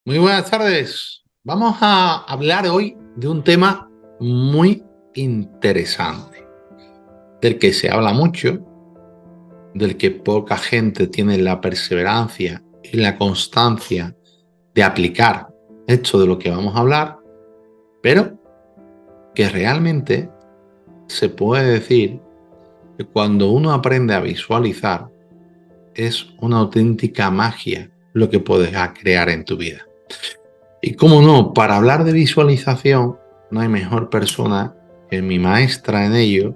Muy buenas tardes. Vamos a hablar hoy de un tema muy interesante, del que se habla mucho, del que poca gente tiene la perseverancia y la constancia de aplicar esto de lo que vamos a hablar, pero que realmente se puede decir que cuando uno aprende a visualizar es una auténtica magia lo que puedes crear en tu vida. Y cómo no, para hablar de visualización, no hay mejor persona que mi maestra en ello,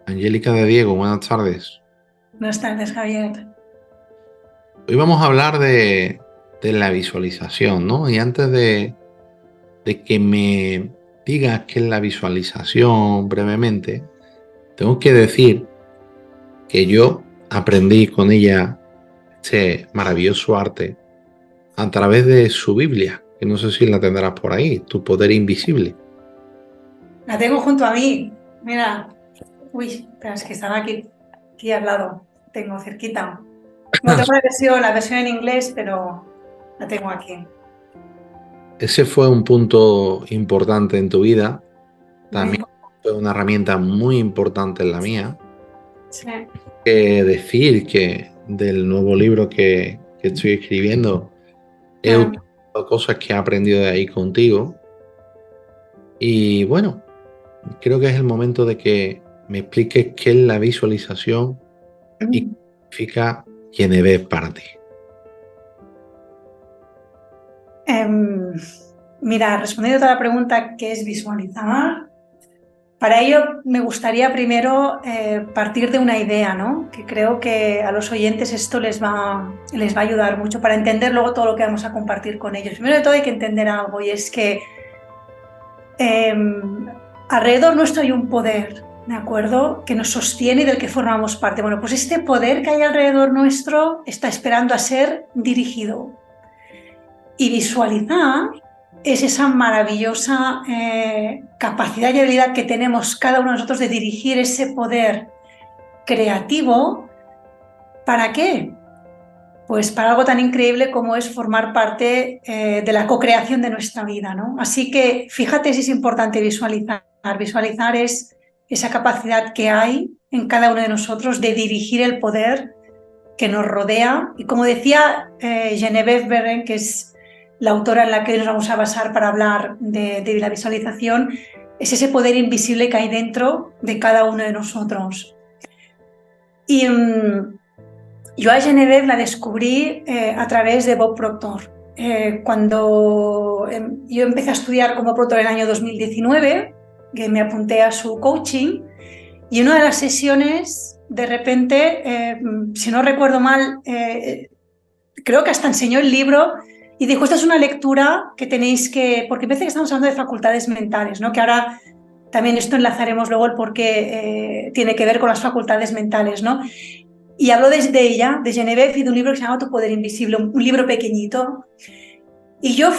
Angélica de Diego. Buenas tardes. Buenas tardes, Javier. Hoy vamos a hablar de la visualización, ¿no? Y antes de que me digas qué es la visualización brevemente, tengo que decir que yo aprendí con ella este maravilloso arte a través de su Biblia, que no sé si la tendrás por ahí, Tu Poder Invisible. La tengo junto a mí. Mira, uy, pero es que están aquí al lado. Tengo cerquita. No tengo la versión en inglés, pero la tengo aquí. Ese fue un punto importante en tu vida. Muy También importante. fue una herramienta muy importante en la mía. Sí. Decir que del nuevo libro que estoy escribiendo, he Ah, utilizado cosas que he aprendido de ahí contigo. Y bueno, creo que es el momento de que me expliques qué es la visualización y qué significa Genevieve para ti. em, Mira, respondiendo a la pregunta, ¿qué es visualizar? Para ello me gustaría primero partir de una idea, ¿no? Que creo que a los oyentes esto les va a ayudar mucho para entender luego todo lo que vamos a compartir con ellos. Primero de todo hay que entender algo y es que eh, alrededor nuestro hay un poder, ¿de acuerdo? Que nos sostiene y del que formamos parte. Bueno, pues este poder que hay alrededor nuestro está esperando a ser dirigido. Y visualizar es esa maravillosa capacidad y habilidad que tenemos cada uno de nosotros de dirigir ese poder creativo. ¿Para qué? Pues para algo tan increíble como es formar parte de la co-creación de nuestra vida, ¿no? Así que fíjate si es importante visualizar. Visualizar es esa capacidad que hay en cada uno de nosotros de dirigir el poder que nos rodea. Y como decía Genevieve Berren, que es la autora en la que hoy nos vamos a basar para hablar de la visualización, es ese poder invisible que hay dentro de cada uno de nosotros. Y yo a Genevieve la descubrí a través de Bob Proctor. Cuando yo empecé a estudiar como Proctor en el año 2019, que me apunté a su coaching, y en una de las sesiones, de repente, si no recuerdo mal, creo que hasta enseñó el libro y dijo, esta es una lectura que tenéis que, porque parece que estamos hablando de facultades mentales, ¿no? Que ahora también esto enlazaremos luego el por qué tiene que ver con las facultades mentales, ¿no? Y habló de ella, de Genevieve, y de un libro que se llama Tu Poder Invisible, un libro pequeñito. Y yo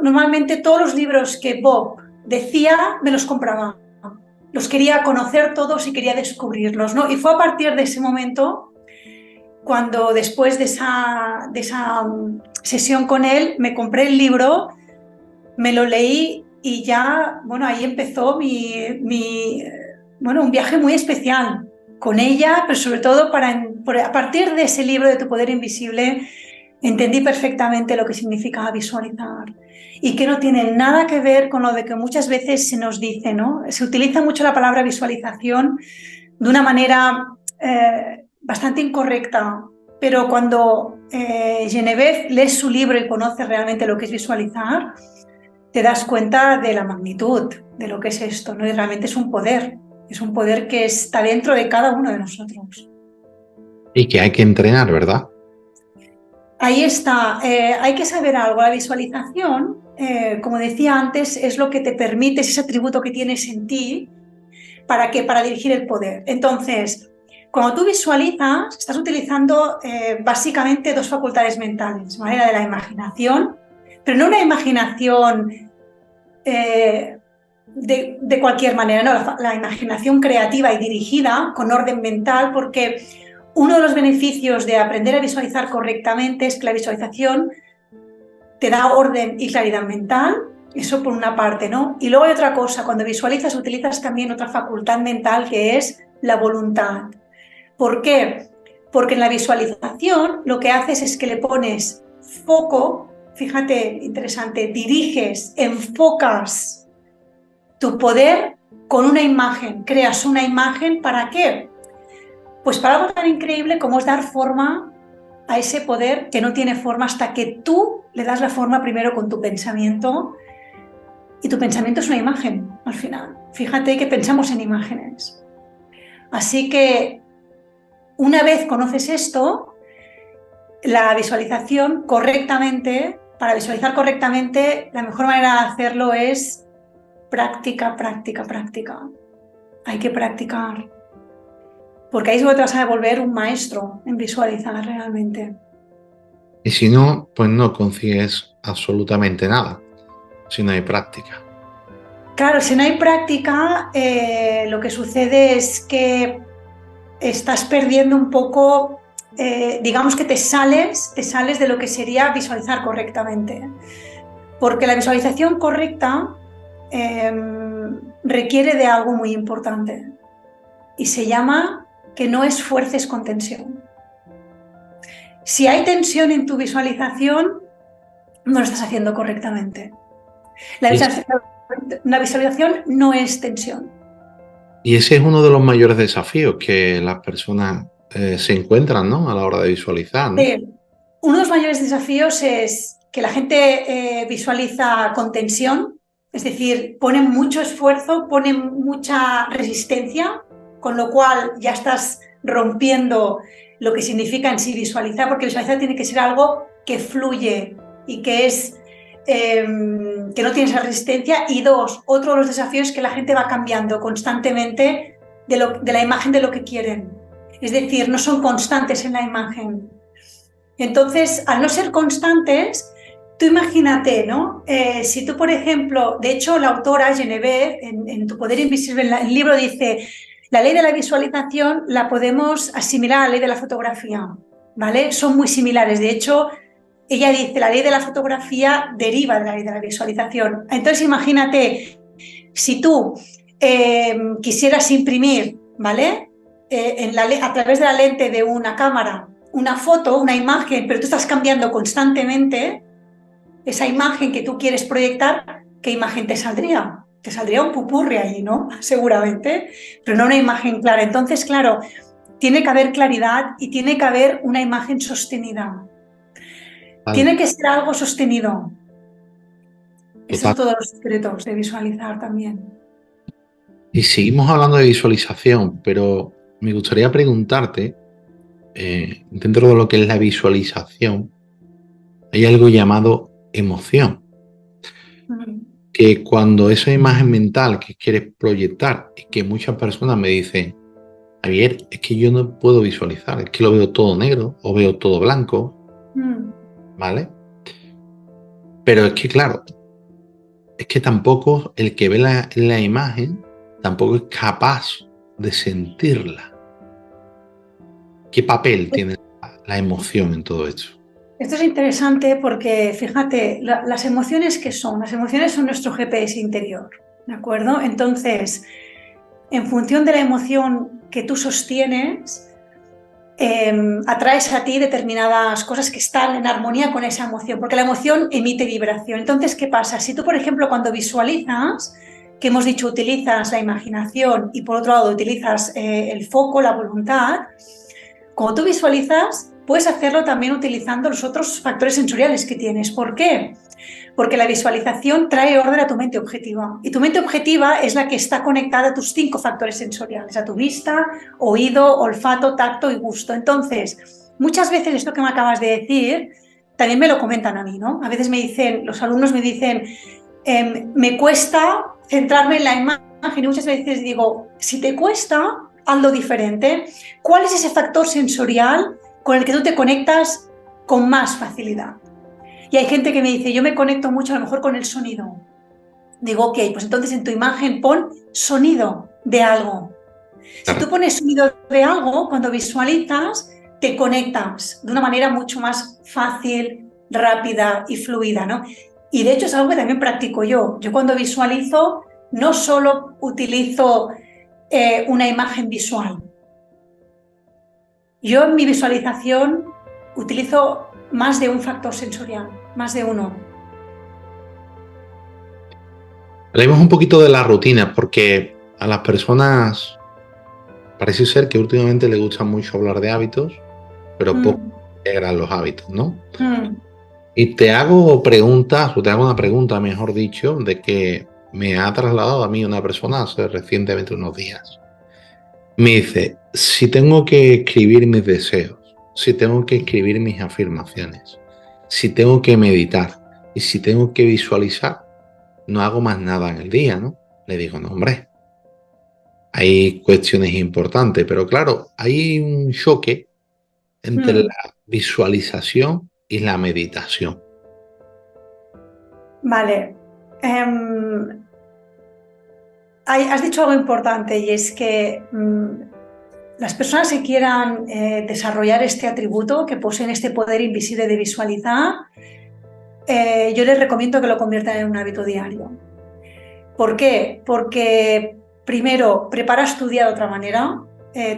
normalmente todos los libros que Bob decía, me los compraba. Los quería conocer todos y quería descubrirlos, ¿no? Y fue a partir de ese momento cuando después de esa sesión con él me compré el libro, me lo leí y ya, bueno, ahí empezó un viaje muy especial con ella, pero sobre todo a partir de ese libro de Tu Poder Invisible entendí perfectamente lo que significaba visualizar y que no tiene nada que ver con lo de que muchas veces se nos dice, ¿no? Se utiliza mucho la palabra visualización de una manera bastante incorrecta, pero cuando Genevieve lees su libro y conoce realmente lo que es visualizar, te das cuenta de la magnitud de lo que es esto, ¿no? Y realmente es un poder que está dentro de cada uno de nosotros. Y que hay que entrenar, ¿verdad? Ahí está, hay que saber algo, la visualización, como decía antes, es lo que te permite, es ese atributo que tienes en ti, ¿para qué? Para dirigir el poder. Entonces, cuando tú visualizas, estás utilizando básicamente dos facultades mentales, ¿vale? La de la imaginación, pero no una imaginación de cualquier manera, no, la imaginación creativa y dirigida con orden mental, porque uno de los beneficios de aprender a visualizar correctamente es que la visualización te da orden y claridad mental, eso por una parte, ¿no? Y luego hay otra cosa, cuando visualizas utilizas también otra facultad mental que es la voluntad. ¿Por qué? Porque en la visualización lo que haces es que le pones foco, fíjate, interesante, diriges, enfocas tu poder con una imagen, creas una imagen, ¿para qué? Pues para algo tan increíble como es dar forma a ese poder que no tiene forma hasta que tú le das la forma primero con tu pensamiento, y tu pensamiento es una imagen al final. Fíjate que pensamos en imágenes. Así que una vez conoces esto, la visualización correctamente, para visualizar correctamente, la mejor manera de hacerlo es práctica, práctica, práctica. Hay que practicar. Porque ahí es donde te vas a volver un maestro en visualizar realmente. Y si no, pues no consigues absolutamente nada, si no hay práctica. Claro, si no hay práctica, lo que sucede es que estás perdiendo un poco, digamos que te sales de lo que sería visualizar correctamente. Porque la visualización correcta requiere de algo muy importante y se llama que no esfuerces con tensión. Si hay tensión en tu visualización, no lo estás haciendo correctamente. La visualización no es tensión. Y ese es uno de los mayores desafíos que las personas se encuentran, ¿no? A la hora de visualizar, ¿no? Sí. Uno de los mayores desafíos es que la gente visualiza con tensión, es decir, ponen mucho esfuerzo, ponen mucha resistencia, con lo cual ya estás rompiendo lo que significa en sí visualizar, porque visualizar tiene que ser algo que fluye y que es que no tiene esa resistencia. Y dos, otro de los desafíos es que la gente va cambiando constantemente de la imagen de lo que quieren. Es decir, no son constantes en la imagen. Entonces, al no ser constantes, tú imagínate, ¿no? Si tú, por ejemplo, de hecho, la autora Genevieve, en Tu Poder Invisible, en el libro dice, la ley de la visualización la podemos asimilar a la ley de la fotografía, ¿vale? Son muy similares. De hecho, ella dice, la ley de la fotografía deriva de la ley de la visualización. Entonces, imagínate, si tú quisieras imprimir, ¿vale? A través de la lente de una cámara, una foto, una imagen, pero tú estás cambiando constantemente esa imagen que tú quieres proyectar, ¿qué imagen te saldría? Te saldría un pupurri allí, ¿no? Seguramente, pero no una imagen clara. Entonces, claro, tiene que haber claridad y tiene que haber una imagen sostenida. Total, Tiene que ser algo sostenido. Ese es total. otro de los secretos de visualizar también. Y seguimos hablando de visualización, pero me gustaría preguntarte, dentro de lo que es la visualización, hay algo llamado emoción, que cuando esa imagen mental que quieres proyectar y que muchas personas me dicen, Javier, es que yo no puedo visualizar, es que lo veo todo negro o veo todo blanco, ¿vale? Pero es que, claro, es que tampoco el que ve la imagen tampoco es capaz de sentirla. ¿Qué papel tiene la emoción en todo esto? Esto es interesante porque, fíjate, las emociones, ¿qué son? Las emociones son nuestro GPS interior, ¿de acuerdo? Entonces, en función de la emoción que tú sostienes, atraes a ti determinadas cosas que están en armonía con esa emoción, porque la emoción emite vibración. Entonces, ¿qué pasa? Si tú, por ejemplo, cuando visualizas, que hemos dicho, utilizas la imaginación y por otro lado utilizas el foco, la voluntad, cuando tú visualizas, puedes hacerlo también utilizando los otros factores sensoriales que tienes. ¿Por qué? Porque la visualización trae orden a tu mente objetiva. Y tu mente objetiva es la que está conectada a tus 5 factores sensoriales, a tu vista, oído, olfato, tacto y gusto. Entonces, muchas veces esto que me acabas de decir, también me lo comentan a mí, ¿no? A veces me dicen, los alumnos me dicen, me cuesta centrarme en la imagen y muchas veces digo, si te cuesta, hazlo diferente. ¿Cuál es ese factor sensorial con el que tú te conectas con más facilidad? Y hay gente que me dice, yo me conecto mucho a lo mejor con el sonido. Digo, ok, pues entonces en tu imagen pon sonido de algo. Si Claro, tú pones sonido de algo, cuando visualizas, te conectas de una manera mucho más fácil, rápida y fluida, ¿no? Y de hecho es algo que también practico yo. Yo cuando visualizo no solo utilizo una imagen visual. Yo en mi visualización utilizo más de un factor sensorial, más de uno. Hablemos un poquito de la rutina, porque a las personas parece ser que últimamente les gusta mucho hablar de hábitos, pero poco integran los hábitos, ¿no? Y te hago preguntas, o te hago una pregunta, mejor dicho, de que me ha trasladado a mí una persona hace recientemente unos días. Me dice, si tengo que escribir mis deseos, si tengo que escribir mis afirmaciones, si tengo que meditar y si tengo que visualizar, no hago más nada en el día, ¿no? Le digo, no, hombre, hay cuestiones importantes, pero claro, hay un choque entre la visualización y la meditación. Vale. Has dicho algo importante y es que las personas que quieran desarrollar este atributo, que poseen este poder invisible de visualizar, yo les recomiendo que lo conviertan en un hábito diario. ¿Por qué? Porque primero, preparas tu día de otra manera.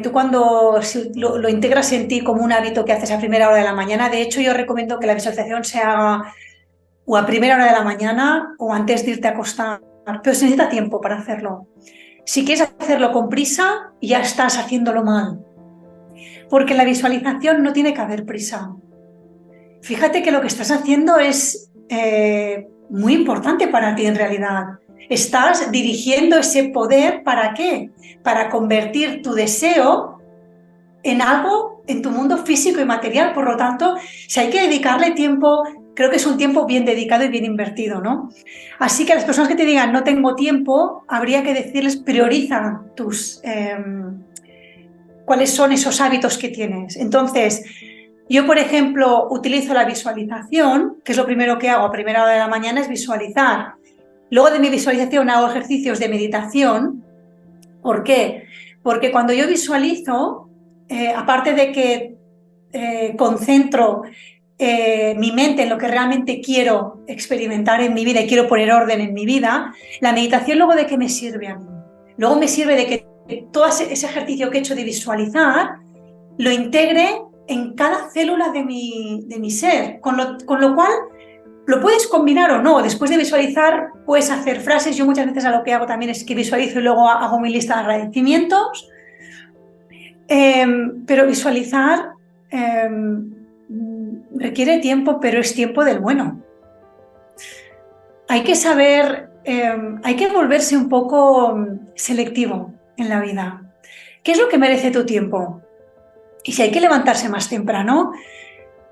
Tú cuando lo integras en ti como un hábito que haces a primera hora de la mañana, de hecho yo recomiendo que la visualización se haga o a primera hora de la mañana o antes de irte a acostar, pero se necesita tiempo para hacerlo. Si quieres hacerlo con prisa, ya estás haciéndolo mal, porque en la visualización no tiene que haber prisa. Fíjate que lo que estás haciendo es muy importante para ti en realidad. Estás dirigiendo ese poder, ¿para qué? Para convertir tu deseo en algo en tu mundo físico y material. Por lo tanto, si hay que dedicarle tiempo, creo que es un tiempo bien dedicado y bien invertido, ¿no? Así que a las personas que te digan no tengo tiempo, habría que decirles prioriza cuáles son esos hábitos que tienes. Entonces, yo, por ejemplo, utilizo la visualización, que es lo primero que hago a primera hora de la mañana, es visualizar. Luego de mi visualización hago ejercicios de meditación. ¿Por qué? Porque cuando yo visualizo, aparte de que concentro mi mente en lo que realmente quiero experimentar en mi vida y quiero poner orden en mi vida, la meditación luego de qué me sirve a mí. Luego me sirve de que todo ese ejercicio que he hecho de visualizar lo integre en cada célula de mi ser, con lo cual lo puedes combinar o no. Después de visualizar puedes hacer frases. Yo muchas veces lo que hago también es que visualizo y luego hago mi lista de agradecimientos. Pero visualizar requiere tiempo, pero es tiempo del bueno. Hay que saber, hay que volverse un poco selectivo en la vida. ¿Qué es lo que merece tu tiempo? Y si hay que levantarse más temprano,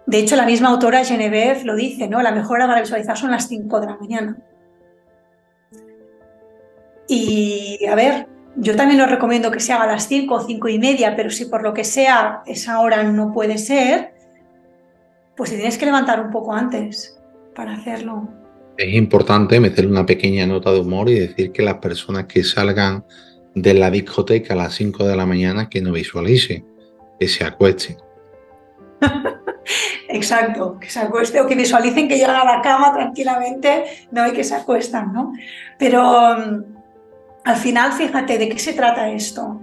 de hecho la misma autora Genevieve lo dice, ¿no? La mejor hora para visualizar son las 5 de la mañana. Y a ver, yo también lo recomiendo que se haga a las 5 o 5 y media, pero si por lo que sea esa hora no puede ser, pues te tienes que levantar un poco antes para hacerlo. Es importante meterle una pequeña nota de humor y decir que las personas que salgan de la discoteca a las 5 de la mañana que no visualicen, que se acuesten. Exacto, que se acueste o que visualicen que llegan a la cama tranquilamente, no hay que se acuestan, ¿no? Pero al final, fíjate, ¿de qué se trata esto?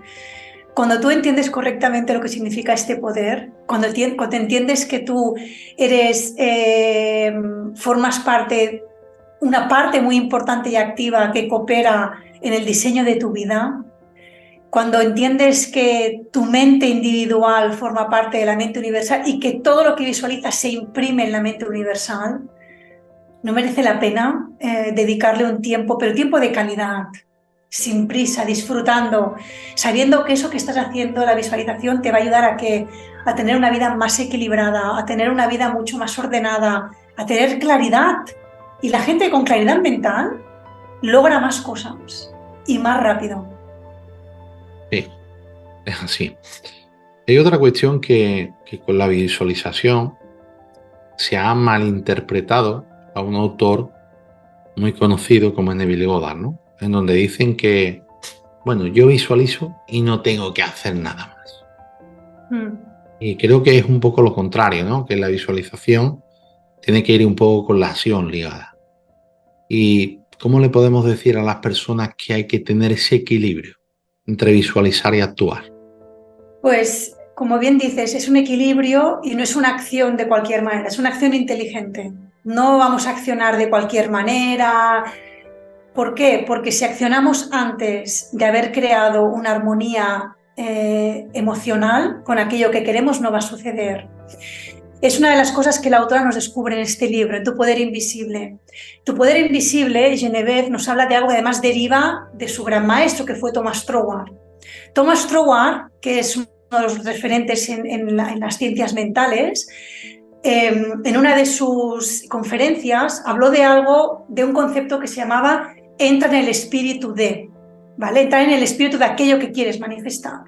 Cuando tú entiendes correctamente lo que significa este poder, cuando entiendes que tú formas parte, una parte muy importante y activa que coopera en el diseño de tu vida, cuando entiendes que tu mente individual forma parte de la mente universal y que todo lo que visualizas se imprime en la mente universal, no merece la pena dedicarle un tiempo, pero tiempo de calidad, sin prisa, disfrutando, sabiendo que eso que estás haciendo, la visualización, te va a ayudar a tener una vida más equilibrada, a tener una vida mucho más ordenada, a tener claridad. Y la gente con claridad mental logra más cosas y más rápido. Sí, es así. Hay otra cuestión que con la visualización se ha malinterpretado a un autor muy conocido como es Neville Goddard, ¿no? En donde dicen que, bueno, yo visualizo y no tengo que hacer nada más. Y creo que es un poco lo contrario, ¿no? Que la visualización tiene que ir un poco con la acción ligada. ¿Y cómo le podemos decir a las personas que hay que tener ese equilibrio entre visualizar y actuar? Pues, como bien dices, es un equilibrio y no es una acción de cualquier manera, es una acción inteligente. No vamos a accionar de cualquier manera. ¿Por qué? Porque si accionamos antes de haber creado una armonía emocional con aquello que queremos, no va a suceder. Es una de las cosas que la autora nos descubre en este libro, en Tu poder invisible. Tu poder invisible, Genevieve nos habla de algo que además deriva de su gran maestro, que fue Thomas Troward. Thomas Troward, que es uno de los referentes en las ciencias mentales, en una de sus conferencias habló de un concepto que se llamaba entra en el espíritu de, ¿vale? Entrar en el espíritu de aquello que quieres manifestar.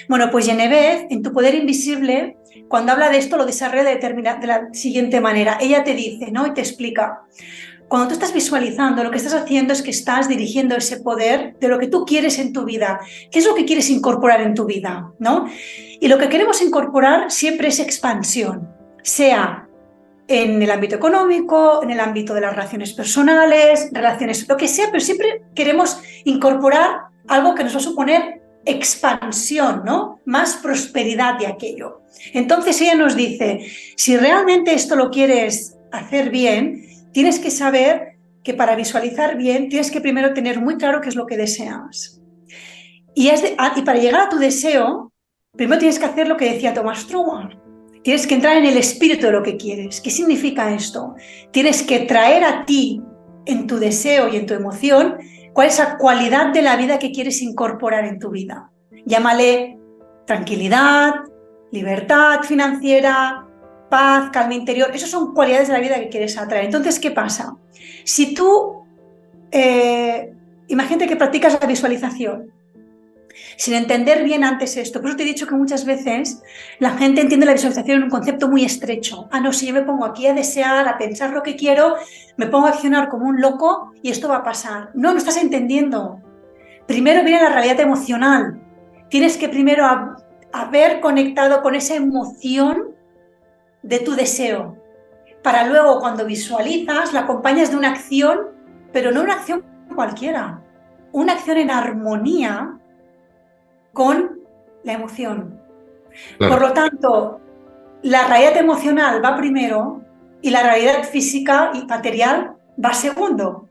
Bueno, pues Genevieve, en Tu poder invisible, cuando habla de esto, lo desarrolla de la siguiente manera. Ella te dice, ¿no? Y te explica. Cuando tú estás visualizando, lo que estás haciendo es que estás dirigiendo ese poder de lo que tú quieres en tu vida. ¿Qué es lo que quieres incorporar en tu vida? ¿No? Y lo que queremos incorporar siempre es expansión, sea en el ámbito económico, en el ámbito de las relaciones personales, relaciones, lo que sea, pero siempre queremos incorporar algo que nos va a suponer expansión, ¿no? Más prosperidad de aquello. Entonces ella nos dice, si realmente esto lo quieres hacer bien, tienes que saber que para visualizar bien tienes que primero tener muy claro qué es lo que deseas. Y para llegar a tu deseo, primero tienes que hacer lo que decía Thomas Troward. Tienes que entrar en el espíritu de lo que quieres. ¿Qué significa esto? Tienes que traer a ti, en tu deseo y en tu emoción, cuál es la cualidad de la vida que quieres incorporar en tu vida. Llámale tranquilidad, libertad financiera, paz, calma interior. Esas son cualidades de la vida que quieres atraer. Entonces, ¿qué pasa? Si tú, imagínate que practicas la visualización, sin entender bien antes esto. Por eso te he dicho que muchas veces la gente entiende la visualización en un concepto muy estrecho. Ah, no, si yo me pongo aquí a desear, a pensar lo que quiero, me pongo a accionar como un loco y esto va a pasar. No, no estás entendiendo. Primero viene la realidad emocional. Tienes que primero haber conectado con esa emoción de tu deseo, para luego cuando visualizas la acompañas de una acción, pero no una acción cualquiera, una acción en armonía con la emoción. Claro. Por lo tanto, la realidad emocional va primero y la realidad física y material va segundo.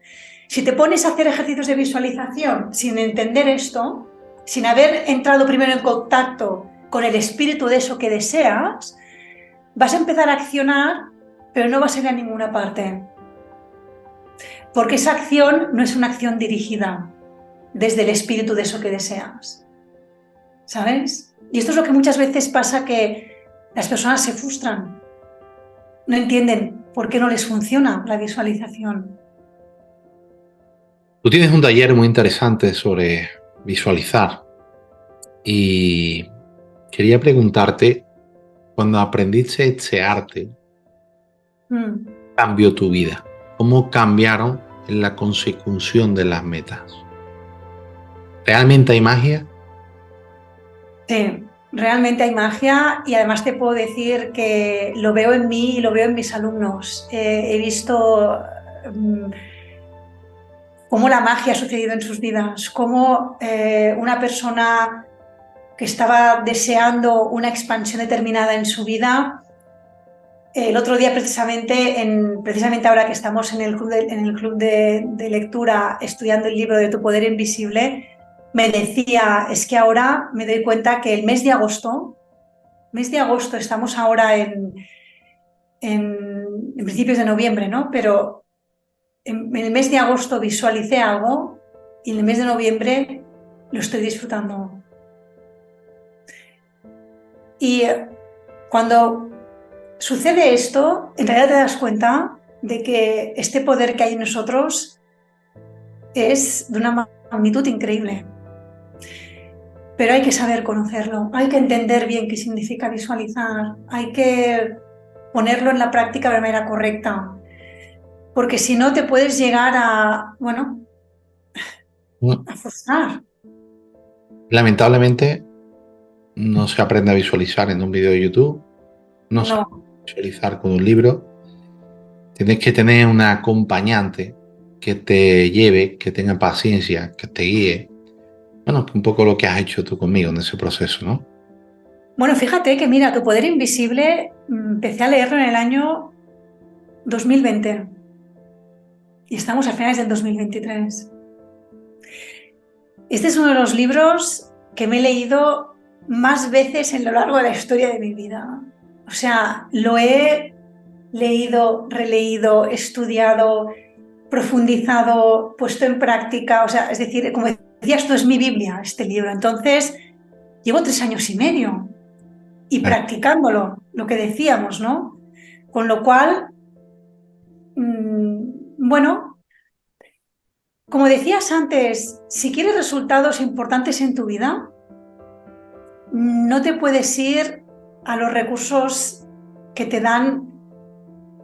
Si te pones a hacer ejercicios de visualización sin entender esto, sin haber entrado primero en contacto con el espíritu de eso que deseas, vas a empezar a accionar, pero no vas a ir a ninguna parte. Porque esa acción no es una acción dirigida desde el espíritu de eso que deseas. ¿Sabes? Y esto es lo que muchas veces pasa, que las personas se frustran, no entienden por qué no les funciona la visualización. Tú tienes un taller muy interesante sobre visualizar y quería preguntarte, cuando aprendiste este arte, ¿cambió tu vida? ¿Cómo cambiaron en la consecución de las metas? ¿Realmente hay magia? Sí, realmente hay magia y además te puedo decir que lo veo en mí y lo veo en mis alumnos. He visto cómo la magia ha sucedido en sus vidas, cómo una persona que estaba deseando una expansión determinada en su vida, el otro día precisamente ahora que estamos en el club de lectura estudiando el libro de Tu poder invisible, me decía, es que ahora me doy cuenta que el mes de agosto, estamos ahora en principios de noviembre, ¿no? Pero en el mes de agosto visualicé algo y en el mes de noviembre lo estoy disfrutando. Y cuando sucede esto, en realidad te das cuenta de que este poder que hay en nosotros es de una magnitud increíble. Pero hay que saber conocerlo, hay que entender bien qué significa visualizar, hay que ponerlo en la práctica de manera correcta, porque si no te puedes llegar a frustrar. Lamentablemente no se aprende a visualizar en un vídeo de YouTube, no se aprende No, a visualizar con un libro. Tienes que tener un acompañante que te lleve, que tenga paciencia, que te guíe. Bueno, un poco lo que has hecho tú conmigo en ese proceso, ¿no? Bueno, fíjate que mira, Tu poder invisible empecé a leerlo en el año 2020 y estamos a finales del 2023. Este es uno de los libros que me he leído más veces en lo largo de la historia de mi vida. O sea, lo he leído, releído, estudiado, profundizado, puesto en práctica. O sea, es decir, como decías, esto es mi Biblia, este libro. Entonces, llevo 3 años y medio y practicándolo, lo que decíamos, ¿no? Con lo cual, bueno, como decías antes, si quieres resultados importantes en tu vida, no te puedes ir a los recursos que te dan,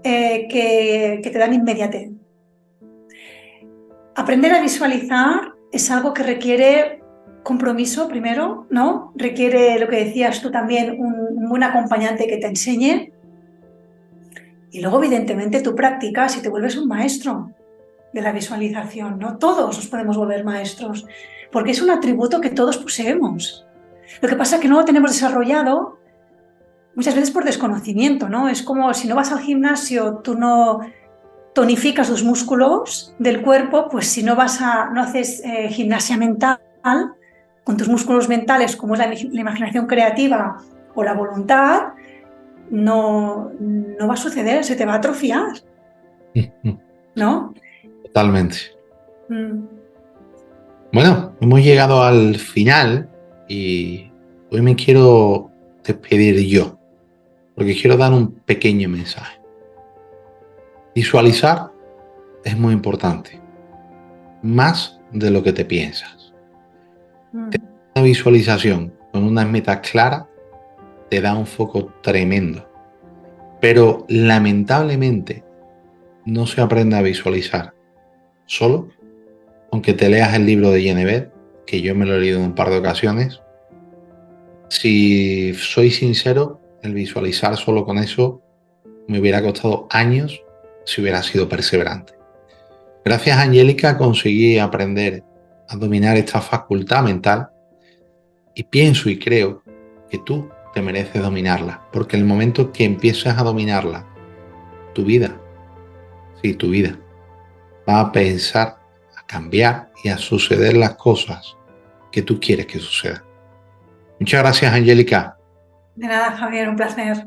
que te dan inmediatez. Aprender a visualizar es algo que requiere compromiso primero, ¿no? Requiere, lo que decías tú también, un buen acompañante que te enseñe. Y luego, evidentemente, tú practicas y te vuelves un maestro de la visualización, ¿no? Todos nos podemos volver maestros, porque es un atributo que todos poseemos. Lo que pasa es que no lo tenemos desarrollado muchas veces por desconocimiento, ¿no? Es como si no vas al gimnasio, tú no tonificas los músculos del cuerpo, pues si no haces gimnasia mental con tus músculos mentales, como es la imaginación creativa o la voluntad, no va a suceder, se te va a atrofiar, ¿no? Totalmente. Mm. Bueno, hemos llegado al final y hoy me quiero despedir yo, porque quiero dar un pequeño mensaje. Visualizar es muy importante, más de lo que te piensas. Una visualización con unas metas claras te da un foco tremendo, pero lamentablemente no se aprende a visualizar solo, aunque te leas el libro de Genevieve, que yo me lo he leído en un par de ocasiones. Si soy sincero, el visualizar solo con eso me hubiera costado años si hubiera sido perseverante. Gracias a Angélica conseguí aprender a dominar esta facultad mental y pienso y creo que tú te mereces dominarla, porque el momento que empieces a dominarla, tu vida, sí, tu vida, va a pensar, a cambiar y a suceder las cosas que tú quieres que sucedan. Muchas gracias, Angélica. De nada, Javier, un placer.